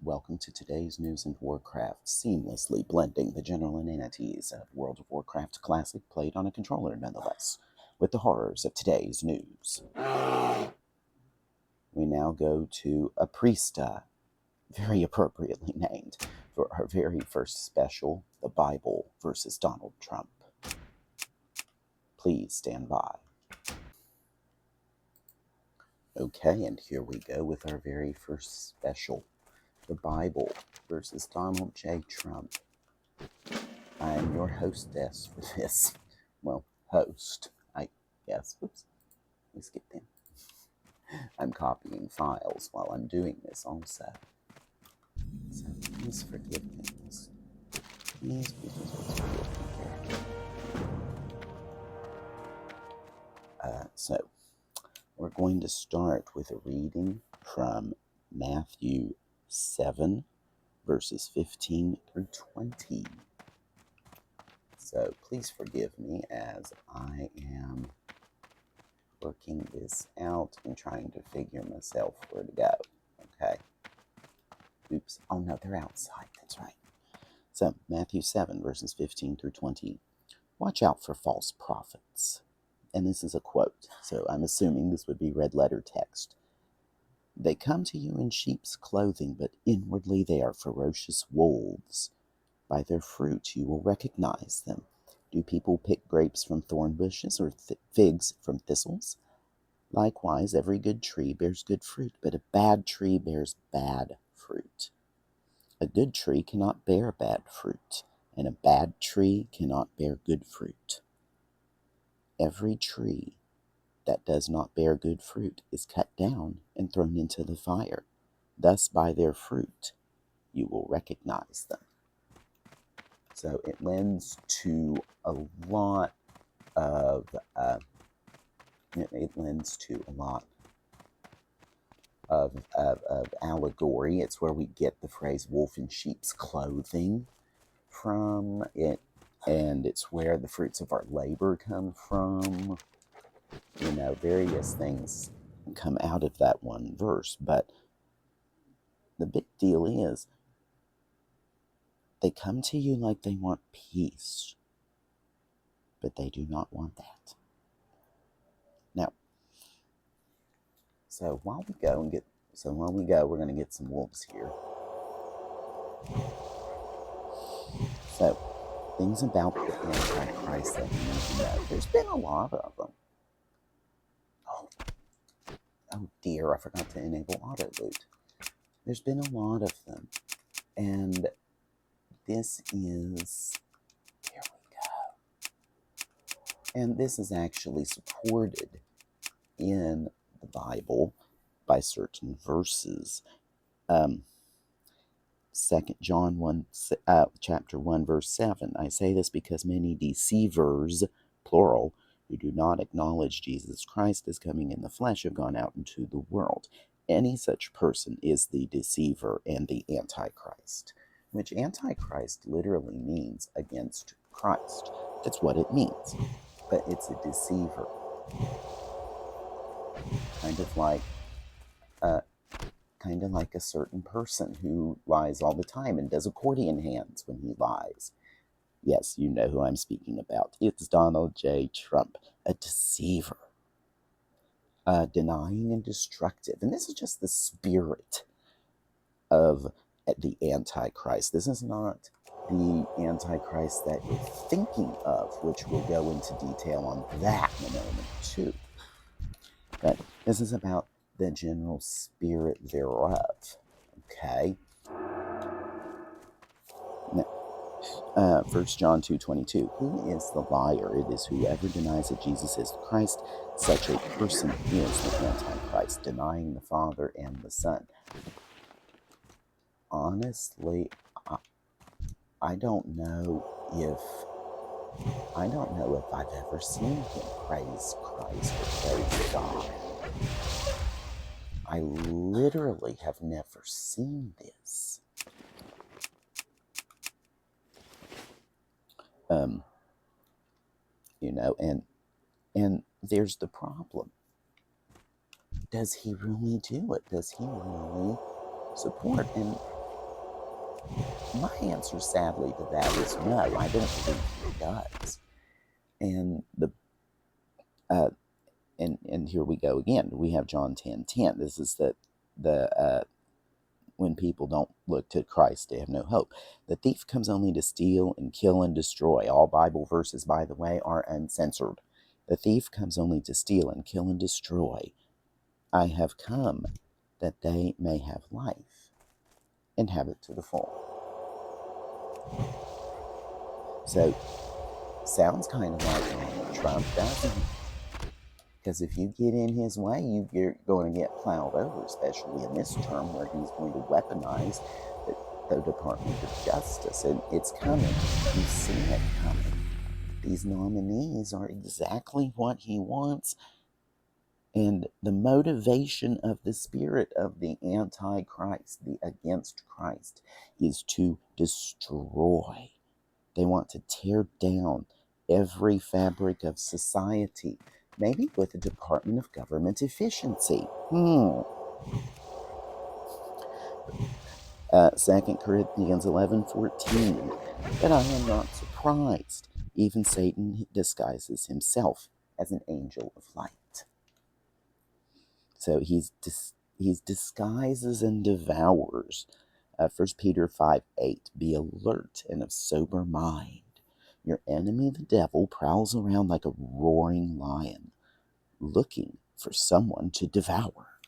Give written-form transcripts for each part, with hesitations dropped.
Welcome to today's news in Warcraft, seamlessly blending the general inanities of World of Warcraft Classic played on a controller nonetheless, with the horrors of today's news. We now go to a priesta, very appropriately named, for our very first special, the Bible versus Donald Trump. Please stand by. Okay, and here we go with our very first special, the Bible versus Donald J. Trump. I am your hostess for this. Well, host, I guess. Oops, let me skip them. I'm copying files while I'm doing this also. So please forgive me. Please forgive me. So we're going to start with a reading from Matthew 7, verses 15 through 20. So please forgive me as I am working this out and trying to figure myself where to go. Okay. Oops. Oh no, they're outside. That's right. So Matthew 7, verses 15 through 20. Watch out for false prophets. And this is a quote, so I'm assuming this would be red letter text. They come to you in sheep's clothing, but inwardly they are ferocious wolves. By their fruit you will recognize them. Do people pick grapes from thorn bushes or figs from thistles? Likewise, every good tree bears good fruit, but a bad tree bears bad fruit. A good tree cannot bear bad fruit, and a bad tree cannot bear good fruit. Every tree that does not bear good fruit is cut down and thrown into the fire. Thus, by their fruit, you will recognize them. So it lends to a lot of allegory. It's where we get the phrase "wolf in sheep's clothing" from it, and it's where the fruits of our labor come from. You know, various things come out of that one verse, but the big deal is they come to you like they want peace, but they do not want that. Now, while we go, we're going to get some wolves here. So, things about the Antichrist that you need to know. There's been a lot of them. Oh dear, I forgot to enable auto loot. There's been a lot of them. And this is, here we go. And this is actually supported in the Bible by certain verses. 2 John 1, chapter 1, verse 7. I say this because many deceivers, plural, who do not acknowledge Jesus Christ as coming in the flesh have gone out into the world. Any such person is the deceiver and the Antichrist, which Antichrist literally means against Christ. That's what it means. But it's a deceiver. Kind of like a certain person who lies all the time and does accordion hands when he lies. Yes, you know who I'm speaking about. It's Donald J. Trump, a deceiver, denying and destructive. And this is just the spirit of the Antichrist. This is not the Antichrist that you're thinking of, which we'll go into detail on that in a moment too. But this is about the general spirit thereof. Okay? Now, 1 John 2:22. Who is the liar? It is whoever denies that Jesus is the Christ. Such a person is the Antichrist, denying the Father and the Son. Honestly, I don't know if I've ever seen him praise Christ or praise God. I literally have never seen this. You know, and there's the problem. Does he really do it? Does he really support? And My answer, sadly, to that is no. I don't believe he does. And and here we go again. We have John 10:10. This is the when people don't look to Christ, they have no hope. The thief comes only to steal and kill and destroy. All Bible verses, by the way, are uncensored. The thief comes only to steal and kill and destroy. I have come that they may have life and have it to the full. So, sounds kind of like Donald Trump, doesn't it? Because if you get in his way, you're going to get plowed over, especially in this term where he's going to weaponize the Department of Justice. And it's coming. You've seen it coming. These nominees are exactly what he wants. And the motivation of the spirit of the Antichrist, the against Christ, is to destroy. They want to tear down every fabric of society. Maybe with a Department of Government Efficiency. 2 Corinthians 11:14. But I am not surprised. Even Satan disguises himself as an angel of light. So he disguises and devours. 1 Peter 5:8. Be alert and of sober mind. Your enemy, the devil, prowls around like a roaring lion, looking for someone to devour.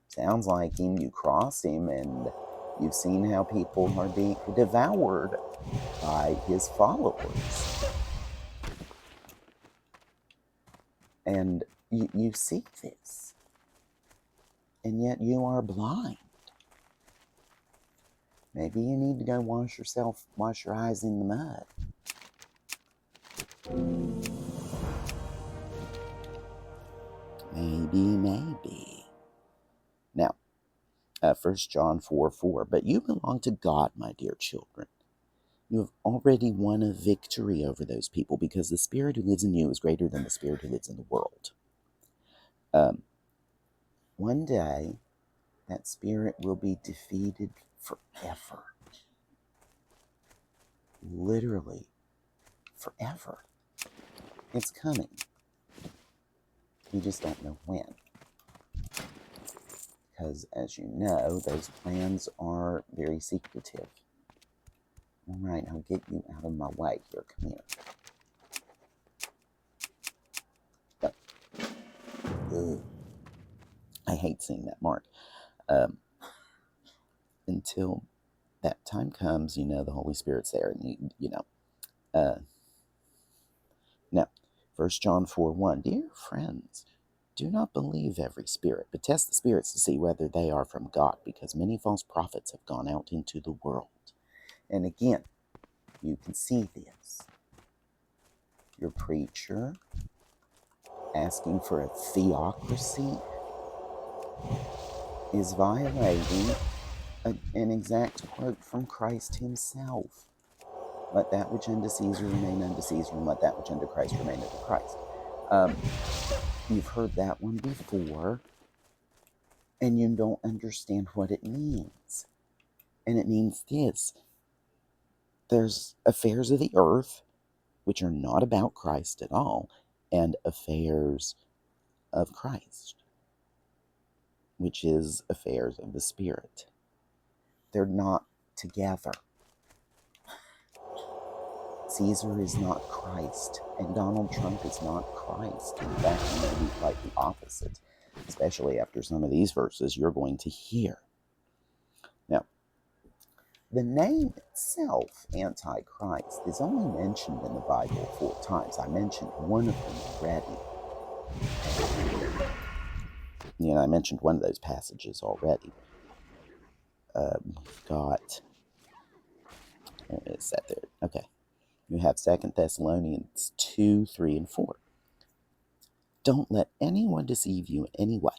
Sounds like him. You cross him, and you've seen how people are being devoured by his followers. And you see this, and yet you are blind. Maybe you need to go wash your eyes in the mud. Maybe. Now, 1 John 4:4. But you belong to God, my dear children. You have already won a victory over those people because the spirit who lives in you is greater than the spirit who lives in the world. One day, that spirit will be defeated forever. Literally, forever. It's coming. You just don't know when. Because, as you know, those plans are very secretive. All right, I'll get you out of my way here. Come here. Ugh. I hate seeing that mark. Until that time comes, the Holy Spirit's there. And now, 1 John 4:1. Dear friends, do not believe every spirit, but test the spirits to see whether they are from God, because many false prophets have gone out into the world. And again, you can see this. Your preacher asking for a theocracy is violating an exact quote from Christ himself. Let that which unto Caesar remain unto Caesar, and let that which unto Christ remain unto Christ. You've heard that one before, and you don't understand what it means. And it means this. There's affairs of the earth, which are not about Christ at all, and affairs of Christ, which is affairs of the Spirit. They're not together. Caesar is not Christ, and Donald Trump is not Christ. In fact, he may be quite the opposite, especially after some of these verses you're going to hear. Now, the name itself, Antichrist, is only mentioned in the Bible 4 times. I mentioned one of them already. I mentioned one of those passages already. Got... Is that there? Okay. You have 2 Thessalonians 2, 3, and 4. Don't let anyone deceive you in any way,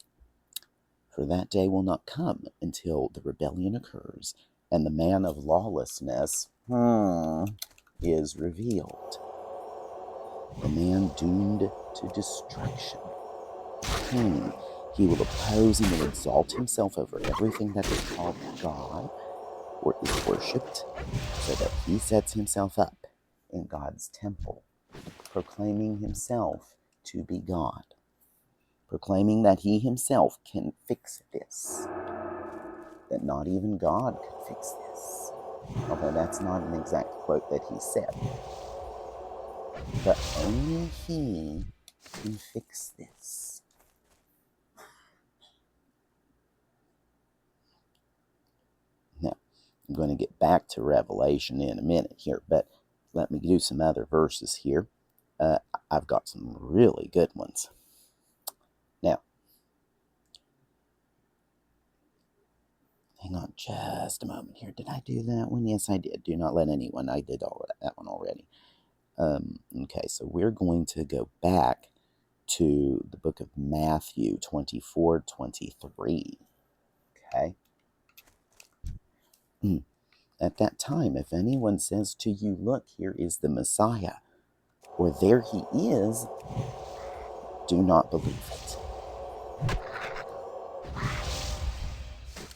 for that day will not come until the rebellion occurs and the man of lawlessness is revealed. The man doomed to destruction. He will oppose and will exalt himself over everything that is called God or is worshipped, so that he sets himself up in God's temple, proclaiming himself to be God, proclaiming that he himself can fix this, that not even God could fix this. Although that's not an exact quote that he said. But only he can fix this. Now, I'm going to get back to Revelation in a minute here, but let me do some other verses here. I've got some really good ones. Now, hang on just a moment here. Did I do that one? Yes, I did. Do not let anyone. I did all of that one already. Okay, so we're going to go back to the book of Matthew 24:23. Okay. At that time, if anyone says to you, look, here is the Messiah, or there he is, do not believe it.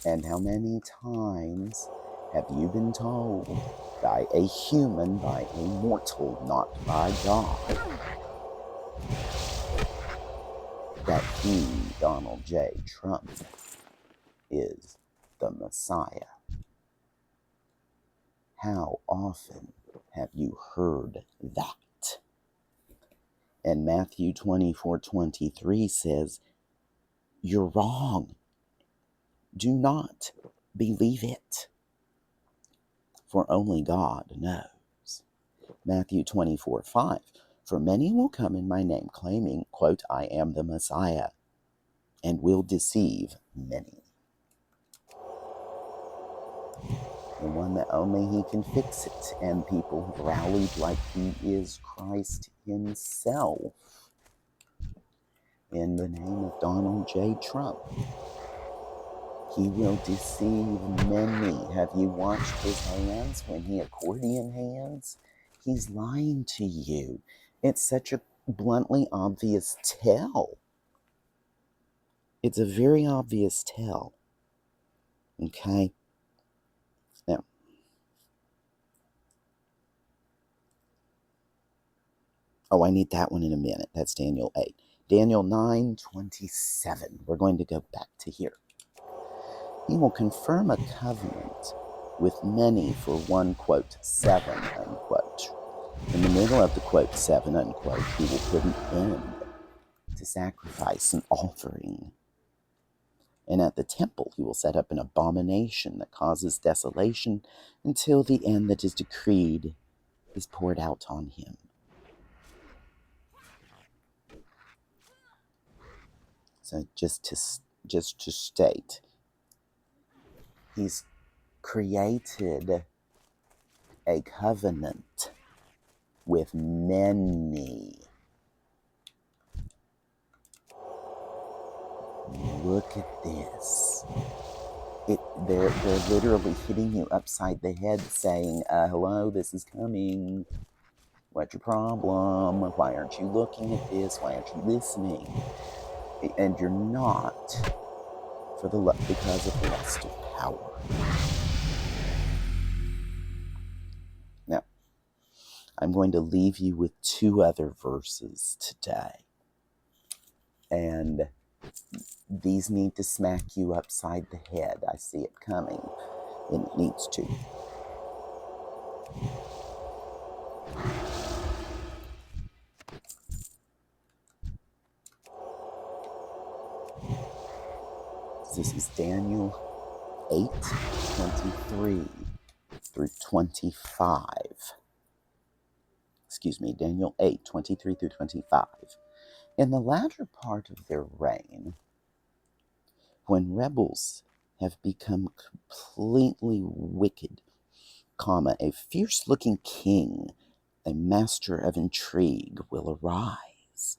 And how many times have you been told by a human, by a mortal, not by God, that he, Donald J. Trump, is the Messiah? How often have you heard that? And Matthew 24:23 says, you're wrong. Do not believe it, for only God knows. Matthew 24:5, for many will come in my name, claiming, quote, I am the Messiah, and will deceive many. The one that only he can fix it, and people have rallied like he is Christ himself in the name of Donald J. Trump. He will deceive many. Have you watched his hands when he accordion hands? He's lying to you. It's such a bluntly obvious tell. It's a very obvious tell. Okay? Now, oh, I need that one in a minute. That's Daniel 8. Daniel 9:27. We're going to go back to here. He will confirm a covenant with many for one, quote, 7, unquote. In the middle of the, quote, 7, unquote, he will put an end to sacrifice and offering. And at the temple he will set up an abomination that causes desolation until the end that is decreed is poured out on him. So just to state, he's created a covenant with many. Look at this. They're literally hitting you upside the head saying, hello, this is coming. What's your problem? Why aren't you looking at this? Why aren't you listening? And you're not because of the lust of power. Now, I'm going to leave you with 2 other verses today. And these need to smack you upside the head. I see it coming, and it needs to. This is Daniel 8:23 through 25. Excuse me, Daniel 8:23 through 25. In the latter part of their reign, when rebels have become completely wicked, a fierce-looking king, a master of intrigue, will arise.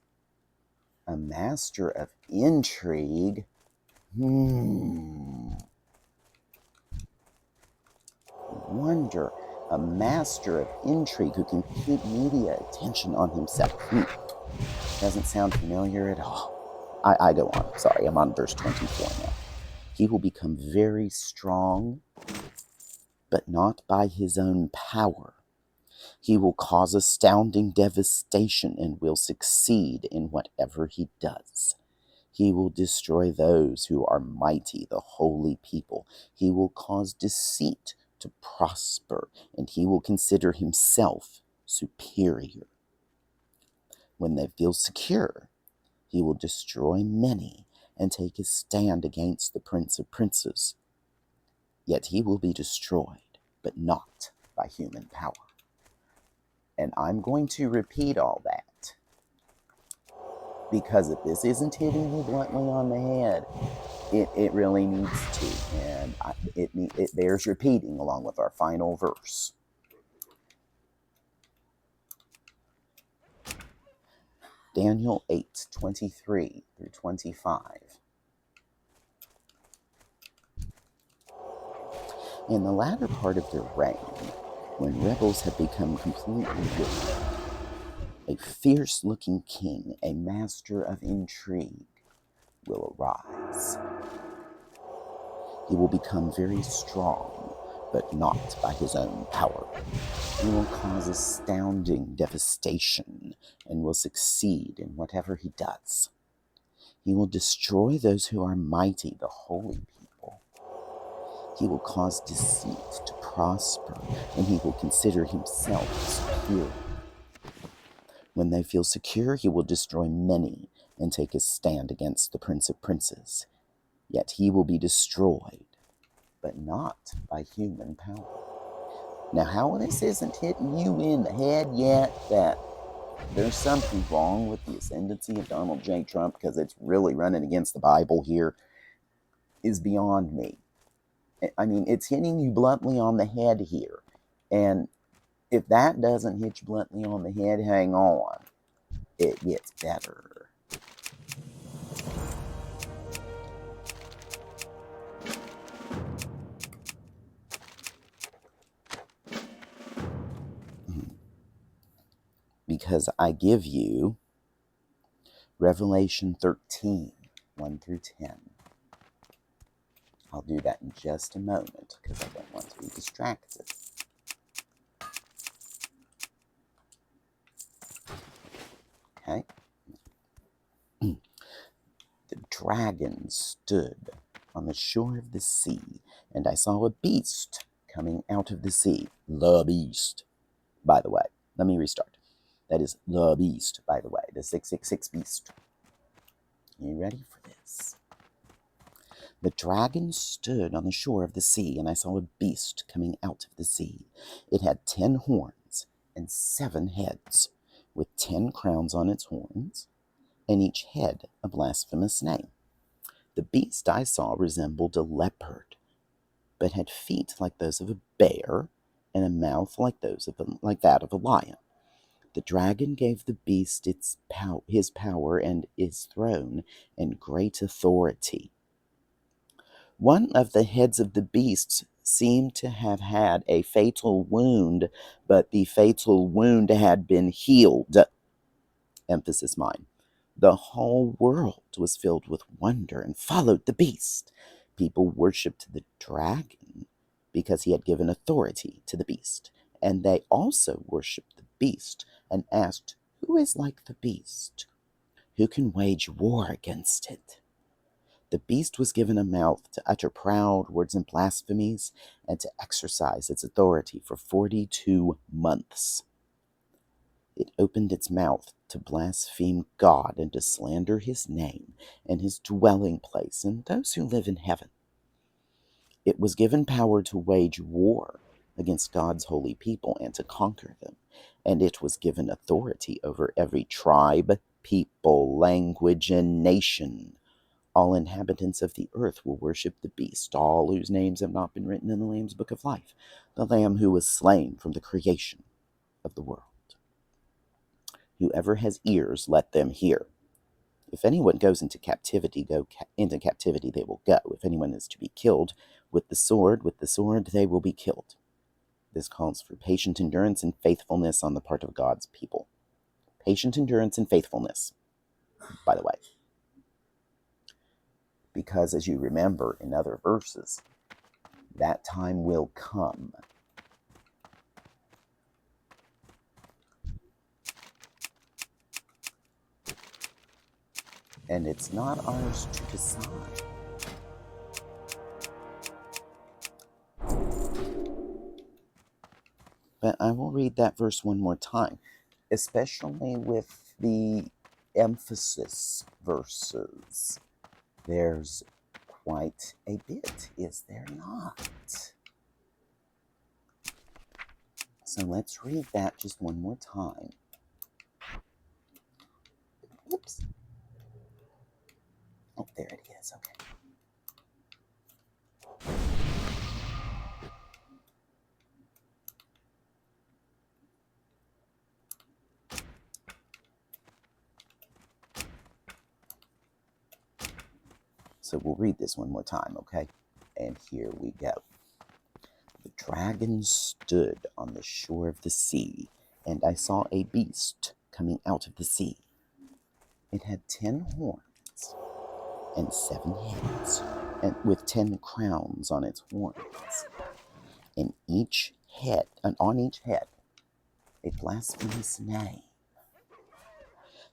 A master of intrigue? Wonder, a master of intrigue who can keep media attention on himself. Doesn't sound familiar at all. I go on. Sorry, I'm on verse 24 now. He will become very strong but not by his own power. He will cause astounding devastation and will succeed in whatever he does. He will destroy those who are mighty, the holy people. He will cause deceit to prosper, and he will consider himself superior. When they feel secure, he will destroy many and take his stand against the Prince of Princes. Yet he will be destroyed, but not by human power. And I'm going to repeat all that, because if this isn't hitting you bluntly on the head, it really needs to. And it bears repeating along with our final verse. Daniel 8:23 through 25. In the latter part of their reign, when rebels had become completely wicked, a fierce-looking king, a master of intrigue, will arise. He will become very strong, but not by his own power. He will cause astounding devastation and will succeed in whatever he does. He will destroy those who are mighty, the holy people. He will cause deceit to prosper, and he will consider himself superior. When they feel secure, he will destroy many and take his stand against the Prince of Princes. Yet he will be destroyed, but not by human power. Now, how this isn't hitting you in the head yet, that there's something wrong with the ascendancy of Donald J. Trump, because it's really running against the Bible here, is beyond me. I mean, it's hitting you bluntly on the head here. And if that doesn't hit you bluntly on the head, hang on. It gets better. Because I give you Revelation 13, 1 through 10. I'll do that in just a moment because I don't want to be distracted. Okay? The dragon stood on the shore of the sea, and I saw a beast coming out of the sea. The beast, by the way. Let me restart. That is the beast, by the way. The 666 beast. Are you ready for this? The dragon stood on the shore of the sea, and I saw a beast coming out of the sea. It had 10 horns and 7 heads, with 10 crowns on its horns, and each head a blasphemous name. The beast I saw resembled a leopard, but had feet like those of a bear, and a mouth like that of a lion. The dragon gave the beast his power and his throne and great authority. One of the heads of the beasts seemed to have had a fatal wound, but the fatal wound had been healed. Emphasis mine. The whole world was filled with wonder and followed the beast. People worshipped the dragon because he had given authority to the beast. And they also worshipped the beast and asked, "Who is like the beast? Who can wage war against it?" The beast was given a mouth to utter proud words and blasphemies, and to exercise its authority for 42 months. It opened its mouth to blaspheme God and to slander his name and his dwelling place and those who live in heaven. It was given power to wage war against God's holy people and to conquer them, and it was given authority over every tribe, people, language, and nation. All inhabitants of the earth will worship the beast, all whose names have not been written in the Lamb's book of life, the Lamb who was slain from the creation of the world. Whoever has ears, let them hear. If anyone goes into captivity, into captivity they will go. If anyone is to be killed with the sword they will be killed. This calls for patient endurance and faithfulness on the part of God's people. Patient endurance and faithfulness, by the way. Because as you remember in other verses, That time will come. And it's not ours to decide. But I will read that verse one more time, especially with the emphasis verses. There's quite a bit, is there not? So let's read that just one more time. Oops. Oh, there it is. Okay. So we'll read this one more time, okay? And here we go. The dragon stood on the shore of the sea, and I saw a beast coming out of the sea. It had 10 horns and 7 heads, and with 10 crowns on its horns, and on each head a blasphemous name.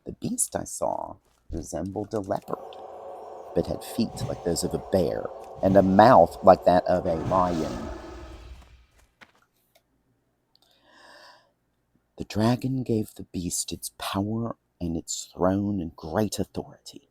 The beast I saw resembled a leopard, but had feet like those of a bear, and a mouth like that of a lion. The dragon gave the beast its power and its throne and great authority.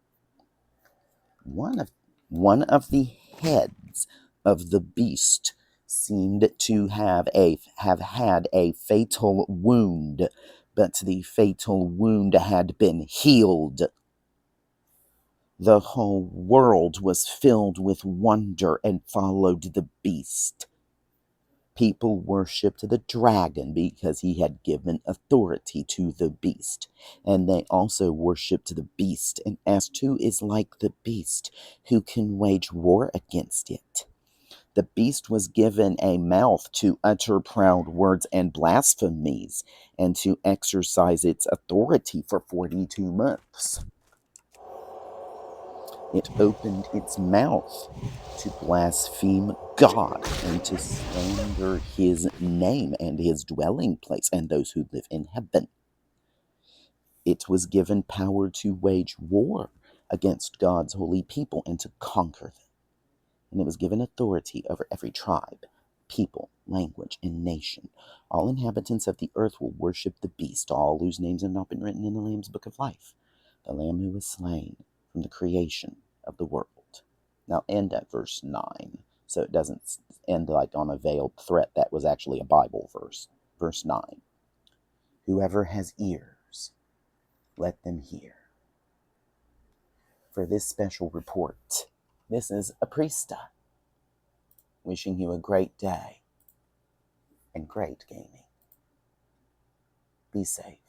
One of the heads of the beast seemed to have had a fatal wound, but the fatal wound had been healed. The whole world was filled with wonder and followed the beast. People worshipped the dragon because he had given authority to the beast. And they also worshipped the beast and asked, who is like the beast, who can wage war against it? The beast was given a mouth to utter proud words and blasphemies, and to exercise its authority for 42 months. It opened its mouth to blaspheme God and to slander his name and his dwelling place and those who live in heaven. It was given power to wage war against God's holy people and to conquer them. And it was given authority over every tribe, people, language, and nation. All inhabitants of the earth will worship the beast, all whose names have not been written in the Lamb's book of life, the Lamb who was slain from the creation of the world. Now end at verse 9, so it doesn't end like on a veiled threat. That was actually a Bible verse. Verse 9. Whoever has ears, let them hear. For this special report, this is a priesta wishing you a great day and great gaming. Be safe.